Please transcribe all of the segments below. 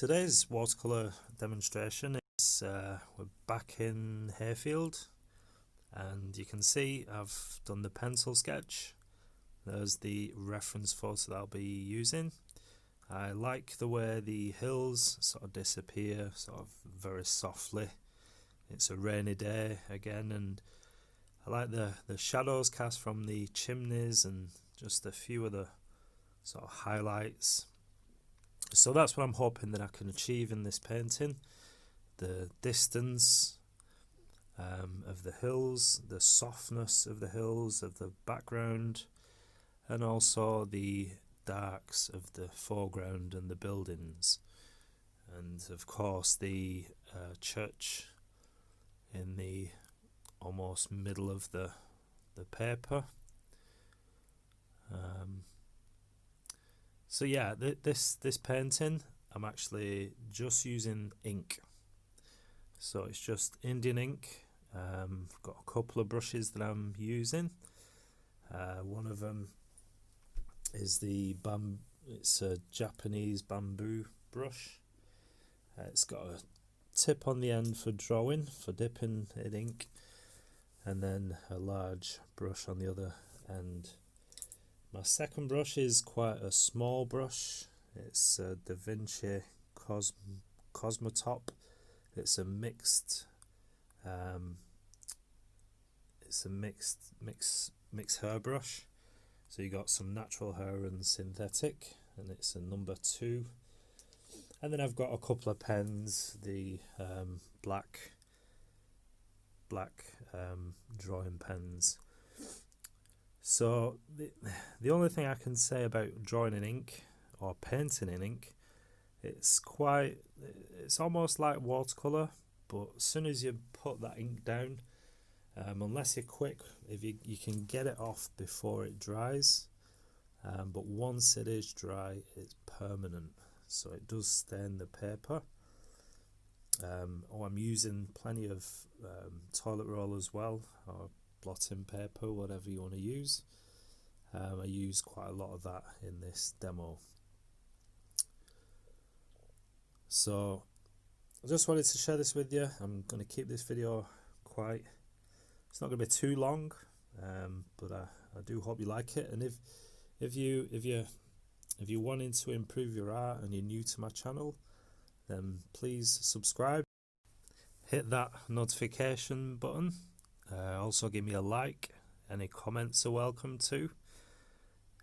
Today's watercolour demonstration is we're back in Hayfield, and you can see I've done the pencil sketch. There's the reference photo that I'll be using. I like the way the hills sort of disappear sort of very softly. It's a rainy day again, and I like the shadows cast from the chimneys and just a few of the sort of highlights. So that's what I'm hoping that I can achieve in this painting. The distance of the hills, the softness of the hills, of the background, and also the darks of the foreground and the buildings. And of course the church in the almost middle of the paper. So yeah, this painting I'm actually just using ink. So it's just Indian ink. I've got a couple of brushes that I'm using. One of them is it's a Japanese bamboo brush. It's got a tip on the end for drawing, for dipping in ink, and then a large brush on the other end. My second brush is quite a small brush. It's a Da Vinci Cosmotop. It's a mixed hair brush. So you got some natural hair and synthetic, and it's a number 2. And then I've got a couple of pens, the black drawing pens. So the only thing I can say about drawing in ink or painting in ink, it's almost like watercolour, but as soon as you put that ink down, unless you're quick, if you can get it off before it dries, but once it is dry, it's permanent, so it does stain the paper. I'm using plenty of toilet roll as well, or blotting paper, whatever you want to use. I use quite a lot of that in this demo. So I just wanted to share this with you. I'm going to keep this video it's not going to be too long, but I do hope you like it. And if you're wanting to improve your art and you're new to my channel, then please subscribe, hit that notification button. Also give me a like. Any comments are welcome too,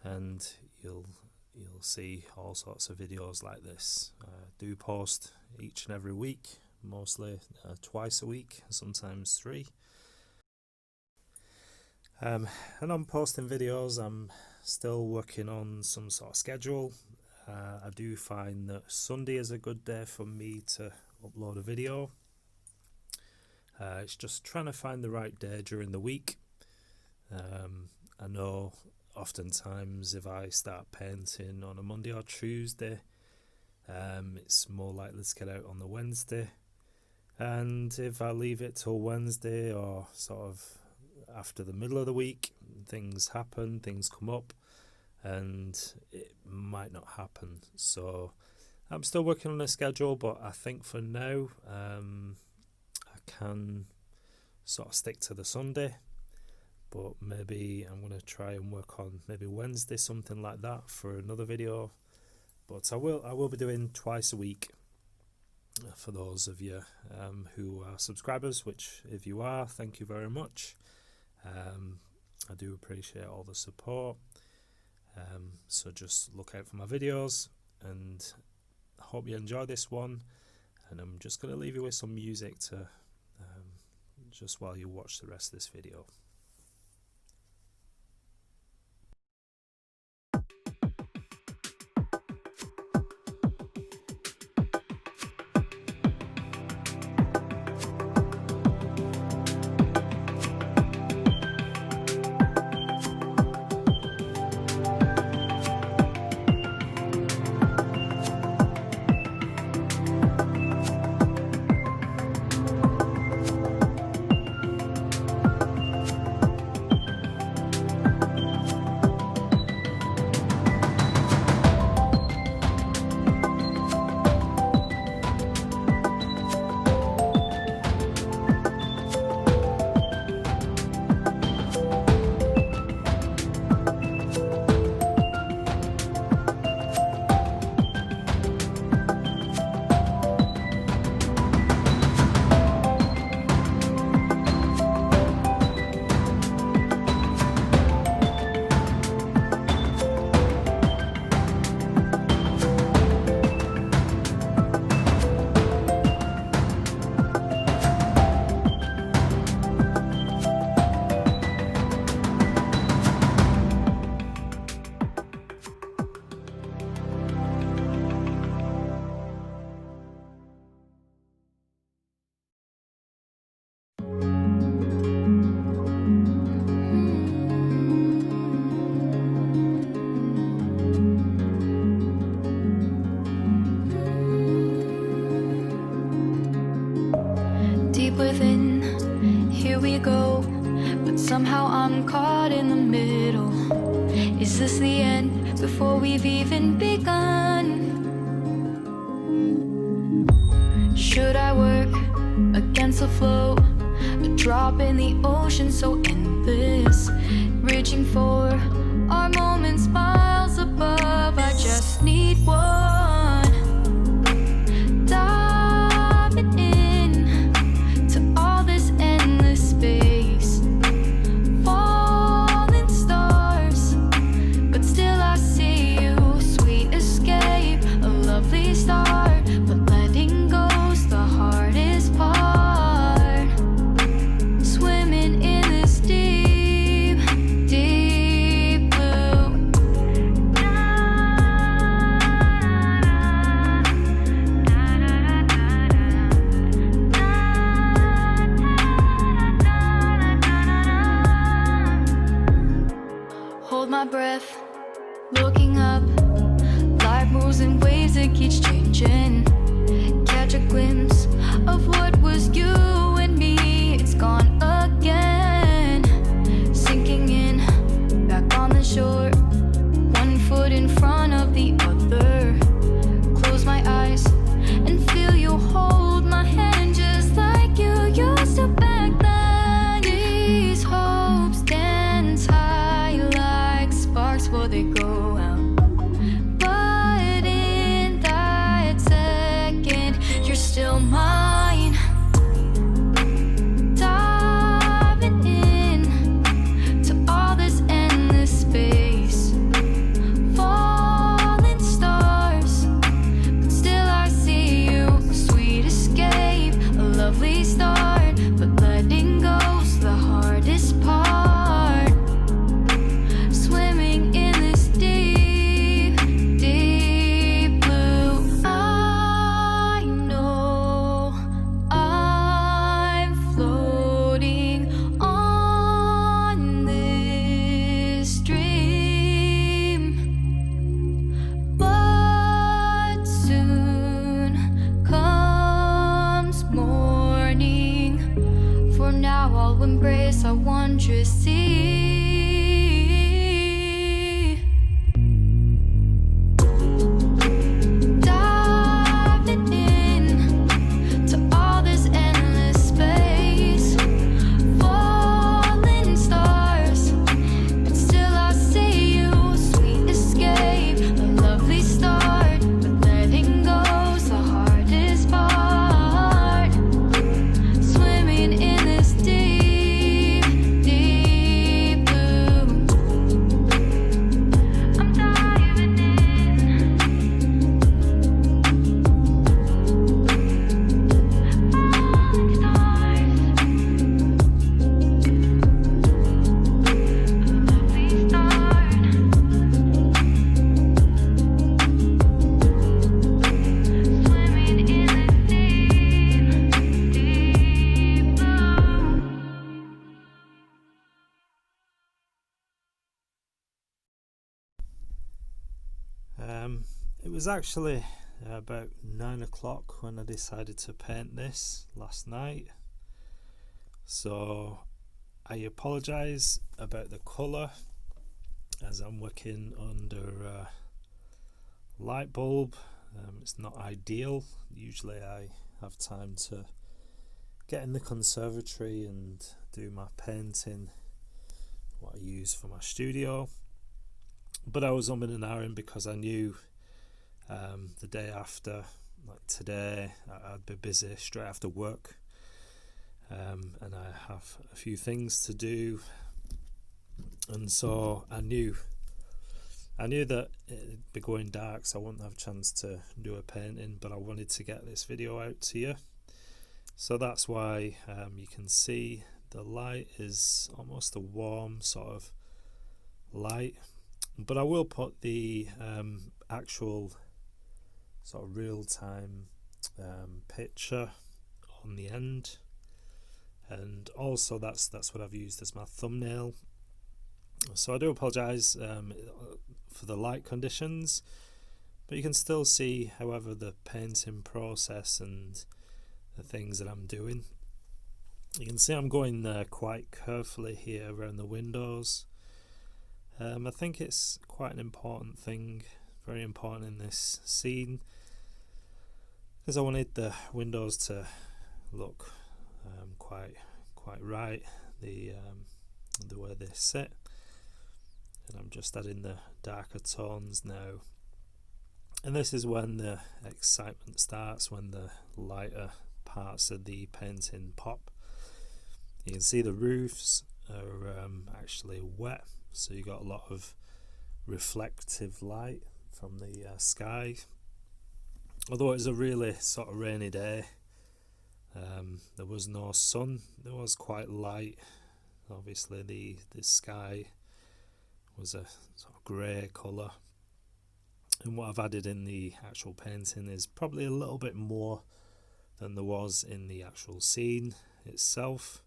and you'll see all sorts of videos like this. I do post each and every week, mostly twice a week, sometimes 3. And I'm posting videos. I'm still working on some sort of schedule. I do find that Sunday is a good day for me to upload a video. It's just trying to find the right day during the week. I know oftentimes if I start painting on a Monday or Tuesday, it's more likely to get out on the Wednesday. And if I leave it till Wednesday or sort of after the middle of the week, things happen, things come up, and it might not happen. So I'm still working on a schedule, but I think for now can sort of stick to the Sunday, but maybe I'm going to try and work on maybe Wednesday, something like that, for another video. But I will be doing twice a week for those of you who are subscribers, which if you are, thank you very much. I do appreciate all the support, so just look out for my videos, and I hope you enjoy this one. And I'm just going to leave you with some music to just while you watch the rest of this video. within, here we go, but somehow I'm caught in the middle. Is this the end before we've even begun? Should I work against the flow, a drop in the ocean so endless, reaching for our moments miles above? I just need one, diving in to all this endless space, falling stars, but still I see you, sweet escape, a lovely start, but letting go's the hardest part, swimming in this deep, deep blue. Hold my breath, looking up, life moves in waves that keeps changing. Catch a glimpse of what was you and me, it's gone again. Sinking in, back on the shore, one foot in front of the other. Close my eyes and feel you hold my hand just like you used to back then. These hopes dance high like sparks before they go out. But in that second, you're still mine. Diving in to all this endless space, falling stars, but still I see you, a sweet escape, a lovely start, but letting go's the hardest part, swimming in this deep, deep blue. I know I'm floating on this dream, but soon comes morning. For now I'll embrace our wondrous sea. Diving in to all this endless space, falling stars, but still I see you, sweet escape, a lovely start, but letting go's the hardest part, swimming in this deep, deep blue. I'm diving in, falling stars, a lovely start, swimming in this deep, deep blue. It was actually about 9 o'clock when I decided to paint this last night, so I apologise about the colour as I'm working under a light bulb. It's not ideal. Usually I have time to get in the conservatory and do my painting, what I use for my studio, but I was umming and ahhing because I knew the day after, like today, I'd be busy straight after work, and I have a few things to do, and so I knew that it'd be going dark, so I wouldn't have a chance to do a painting, but I wanted to get this video out to you. So that's why you can see the light is almost a warm sort of light, but I will put the actual sort of real-time picture on the end, and also that's what I've used as my thumbnail. So I do apologise for the light conditions, but you can still see, however, the painting process and the things that I'm doing. You can see I'm going quite carefully here around the windows. I think it's quite an important thing, very important in this scene, because I wanted the windows to look quite right, the way they sit. And I'm just adding the darker tones now. And this is when the excitement starts, when the lighter parts of the painting pop. You can see the roofs are actually wet, so you got a lot of reflective light from the sky. Although it was a really sort of rainy day, there was no sun, there was quite light. Obviously the sky was a sort of grey colour, and what I've added in the actual painting is probably a little bit more than there was in the actual scene itself.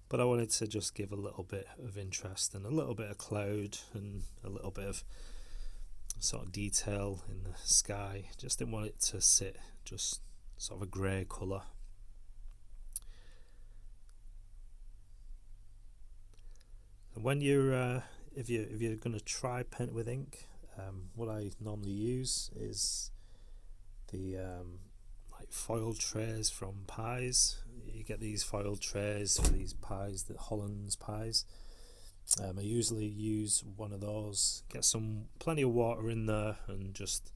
But I wanted to just give a little bit of interest and a little bit of cloud and a little bit of sort of detail in the sky. Just didn't want it to sit just sort of a grey colour. And when you're if you're going to try paint with ink, what I normally use is the like foil trays from pies. You get these foil trays for these pies, the Hollands pies. I usually use one of those, get plenty of water in there, and just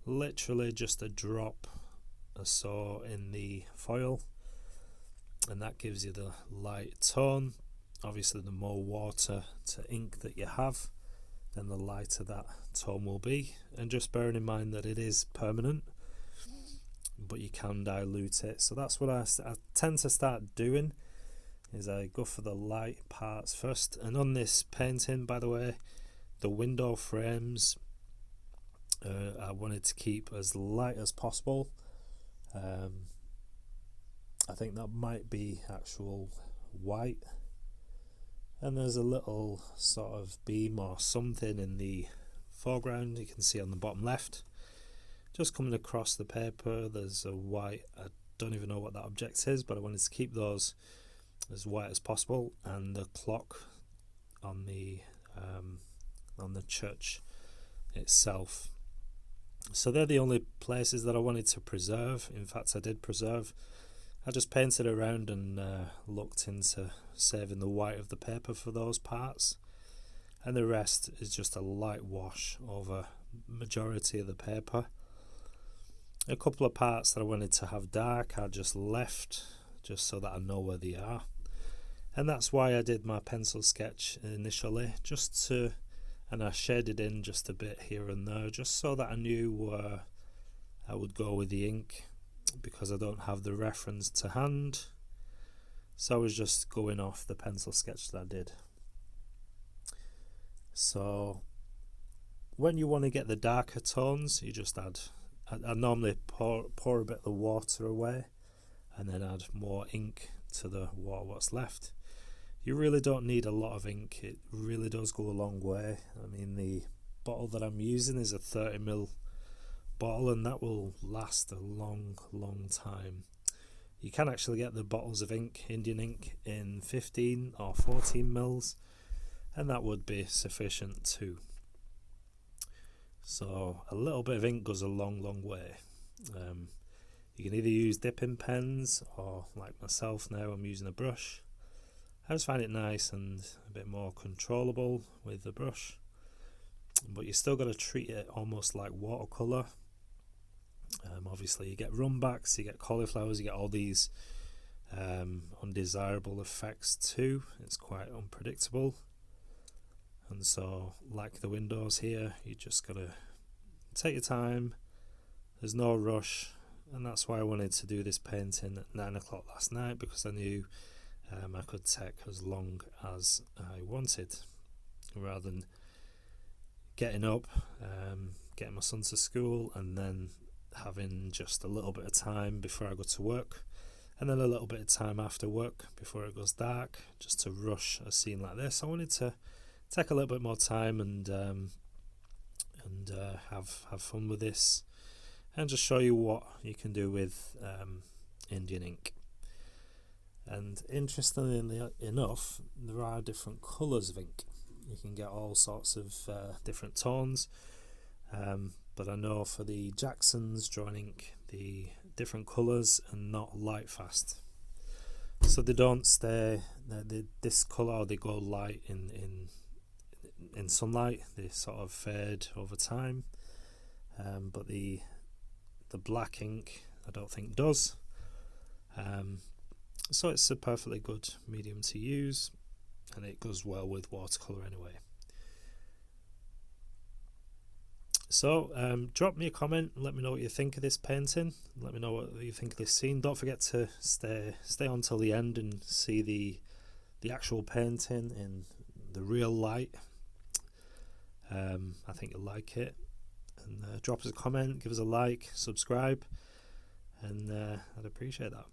literally just a drop or so in the foil, and that gives you the light tone. Obviously the more water to ink that you have, then the lighter that tone will be. And just bearing in mind that it is permanent, but you can dilute it. So that's what I tend to start doing, is I go for the light parts first. And on this painting, by the way, the window frames I wanted to keep as light as possible. I think that might be actual white, and there's a little sort of beam or something in the foreground. You can see on the bottom left, just coming across the paper, there's a white, I don't even know what that object is, but I wanted to keep those as white as possible. And the clock on the church itself. So they're the only places that I wanted to preserve. In fact, I did preserve. I just painted around and looked into saving the white of the paper for those parts, and the rest is just a light wash over majority of the paper. A couple of parts that I wanted to have dark I just left, just so that I know where they are. And that's why I did my pencil sketch initially, and I shaded in just a bit here and there, just so that I knew where I would go with the ink, because I don't have the reference to hand. So I was just going off the pencil sketch that I did. So when you want to get the darker tones, you just add, I normally pour a bit of the water away and then add more ink to the water what's left. You really don't need a lot of ink, it really does go a long way. I mean, the bottle that I'm using is a 30ml bottle, and that will last a long time. You can actually get the bottles of ink, Indian ink, in 15 or 14 mils, and that would be sufficient too. So a little bit of ink goes a long way. You can either use dipping pens, or like myself now, I'm using a brush. I just find it nice and a bit more controllable with the brush, but you still got to treat it almost like watercolour. Obviously you get runbacks, you get cauliflowers, you get all these undesirable effects too. It's quite unpredictable, and so like the windows here, you just got to take your time, there's no rush. And that's why I wanted to do this painting at 9 o'clock last night, because I knew I could take as long as I wanted, rather than getting up, getting my son to school, and then having just a little bit of time before I go to work, and then a little bit of time after work before it goes dark, just to rush a scene like this. I wanted to take a little bit more time and have fun with this, and just show you what you can do with Indian ink. And interestingly enough, there are different colours of ink. You can get all sorts of different tones, but I know for the Jacksons drawing ink, the different colours and not light fast, so they don't stay this colour, or they go light in sunlight. They sort of fade over time, but the black ink I don't think does. So it's a perfectly good medium to use, and it goes well with watercolour anyway. So drop me a comment and let me know what you think of this painting. Let me know what you think of this scene. Don't forget to stay on till the end and see the actual painting in the real light. I think you'll like it. And drop us a comment, give us a like, subscribe, and I'd appreciate that.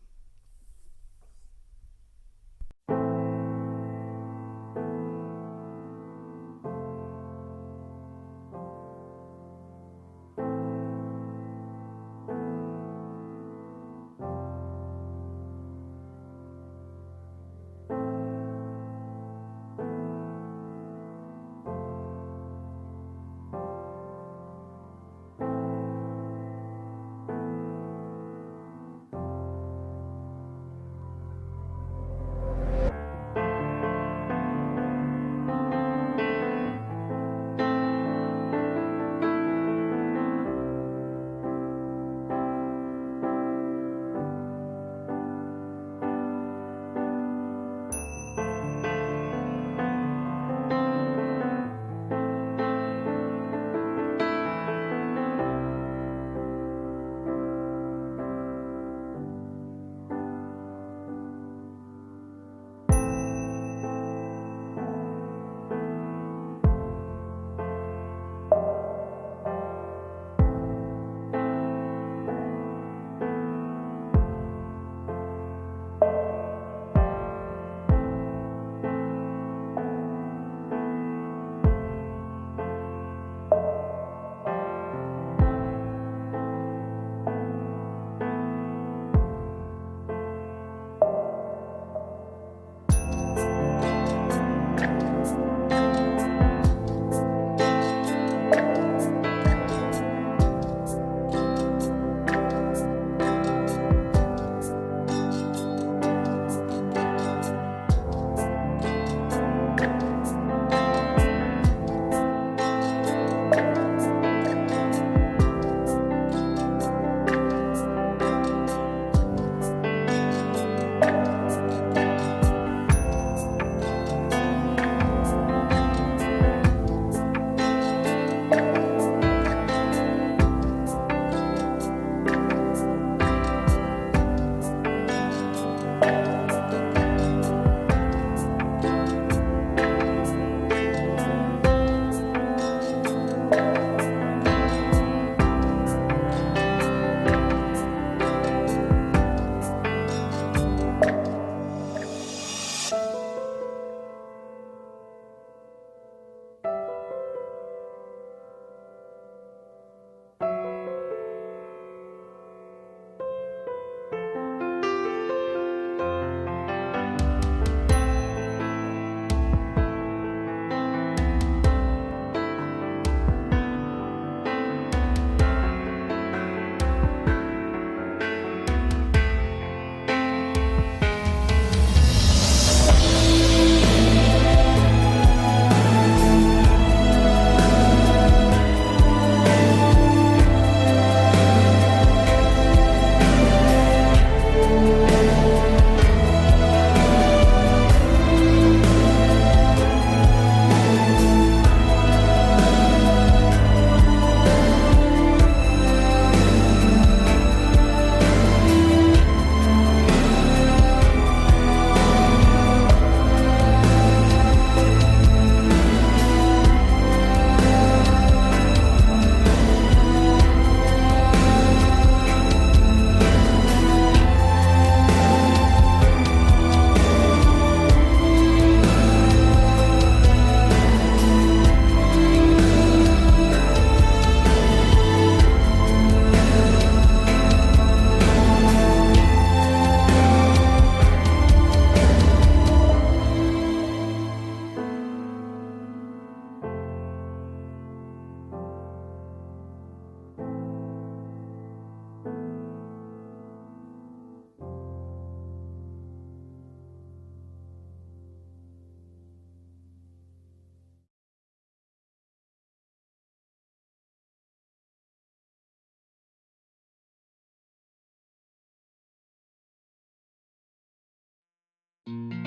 you.